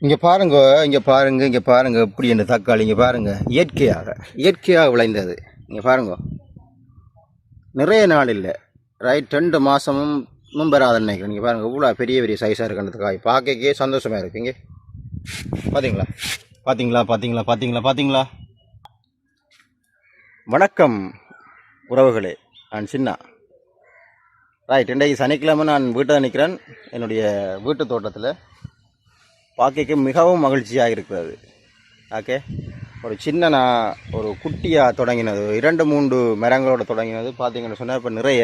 இங்கே பாருங்க, இங்கே பாருங்க, இங்கே பாருங்க எப்படி இந்த தக்காளி இங்கே பாருங்க, இயற்கையாக விளைந்தது. இங்கே பாருங்க, நிறைய நாள் இல்லை, ரைட் 2 மாதமும் பெறாத நினைக்கிறேன். நீங்கள் பாருங்கள் இவ்வளோ பெரிய பெரிய சைஸாக இருக்கு அந்த காய், பார்க்கவே சந்தோஷமாக இருக்குங்க. பார்த்தீங்களா பார்த்தீங்களா பார்த்தீங்களா பார்த்தீங்களா பார்த்தீங்களா. வணக்கம் உறவுகளே, நான் சின்ன ரைட். இன்றைக்கு சனிக்கிழமை நான் வீட்டில் நிற்கிறேன். என்னுடைய வீட்டு தோட்டத்தில் பார்க்க மிகவும் மகிழ்ச்சியாக இருக்கிறது. ஓகே, ஒரு சின்ன நான் ஒரு குட்டியாக தொடங்கினது 2-3 மரங்களோட தொடங்கினது பார்த்தீங்கன்னு சொன்னால் இப்போ நிறைய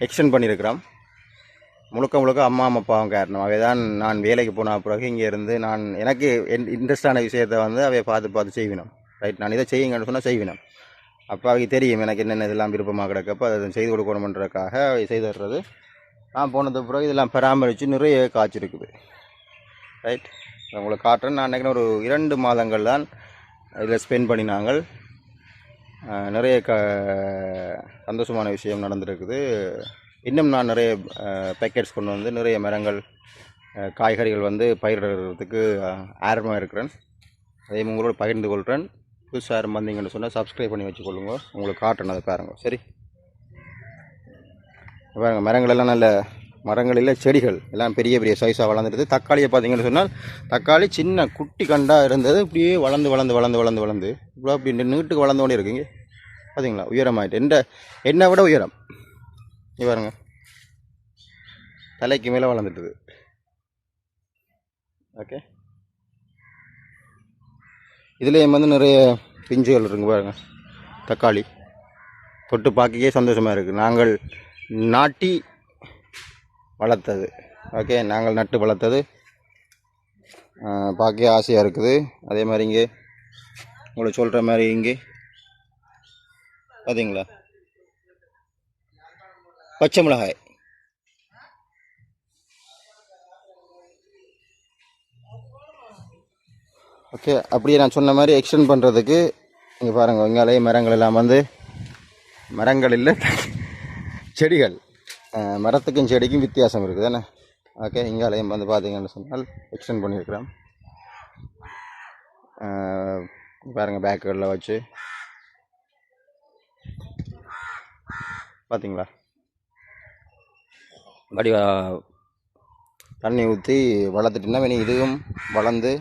எக்ஸ்டெண்ட் பண்ணியிருக்கிறோம். முழுக்க அம்மா அப்பாவும் காரணம். அவை தான் நான் வேலைக்கு போன பிறகு இங்கே இருந்து நான் எனக்கு இன்ட்ரெஸ்டான விஷயத்தை வந்து அவையை பார்த்து செய்வினோம். ரைட், நான் இதை செய்யுங்கன்னு சொன்னால் செய்வினோம். அப்போ அவைக்கு தெரியும் எனக்கு என்னென்ன இதெல்லாம் விருப்பமாக கிடக்கப்போ அதை செய்து கொடுக்கணுன்றதுக்காக அவை செய்து தர்றது. நான் போனது பிறகு இதெல்லாம் பராமரித்து நிறைய காய்ச்சிருக்குது. ரைட், உங்களை காட்டுறேன். நான் நினைக்கிறேன் ஒரு 2 மாதங்கள் தான் இதில் ஸ்பெண்ட் பண்ணினாங்கள். நிறைய சந்தோஷமான விஷயம் நடந்திருக்குது. இன்னும் நான் நிறைய பேக்கெட்ஸ் கொண்டு வந்து நிறைய மரங்கள் காய்கறிகள் வந்து பயிரிடுறதுக்கு ஆர்வமாக இருக்கிறேன். அதே உங்களோட பகிர்ந்து கொள்கிறேன். புதுசாக யாரும் வந்தீங்கன்னு சொன்னால் சப்ஸ்கிரைப் பண்ணி வச்சுக்கொள்ளுங்க. உங்களுக்கு காட்டுறேன், அதை பாருங்க. சரி பாருங்கள், மரங்கள் எல்லாம் நல்ல மரங்கள் இல்லை, செடிகள் எல்லாம் பெரிய பெரிய சைஸாக வளர்ந்துடுது. தக்காளியை பார்த்தீங்கன்னு சொன்னால் தக்காளி சின்ன குட்டி கண்டாக இருந்தது, இப்படியே வளர்ந்து இவ்வளோ அப்படி நீட்டுக்கு வளர்ந்தோடனே இருக்குங்க. பார்த்தீங்களா, உயரமாயிட்டு என்னை விட உயரம். நீ பாருங்க, தலைக்கு மேலே வளர்ந்துட்டுது. ஓகே, இதுலேயும் வந்து நிறைய பிஞ்சுகள் இருக்குங்க. பாருங்கள், தக்காளி தொட்டு பார்க்கவே சந்தோஷமாக இருக்குது. நாங்கள் நாட்டி வளர்த்தது. ஓகே, நாங்கள் நட்டு வளர்த்தது பார்க்க ஆசையாக இருக்குது. அதே மாதிரி இங்கே உங்களுக்கு சொல்கிற மாதிரி இங்கே பார்த்தீங்களா பச்சை மிளகாய். ஓகே, அப்படியே நான் சொன்ன மாதிரி எக்ஸ்டெண்ட் பண்ணுறதுக்கு இங்கே பாருங்கள், இங்காலே மரங்கள் எல்லாம் வந்து மரங்கள் இல்லை, செடிகள். மரத்துக்கும் செடிக்கும் வித்தியாசம் இருக்குது தானே. ஓகே, இங்காலையும் வந்து பார்த்தீங்கன்னு சொன்னால் எக்ஸ்டெண்ட் பண்ணியிருக்கிறோம். பாருங்கள், பேக்குகளில் வச்சு பார்த்தீங்களா, படி தண்ணி ஊற்றி வளர்த்துட்டுனா இனி இதுவும் வளர்ந்து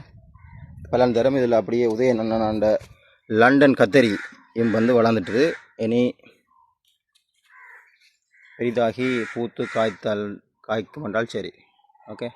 பலன் தரும். இதில் அப்படியே உதயநன்னாண்ட லண்டன் கத்தரியும் வந்து வளர்ந்துட்டுது. இனி பெரிதாகி பூத்து காய்க்கும் என்றால் சரி. ஓகே.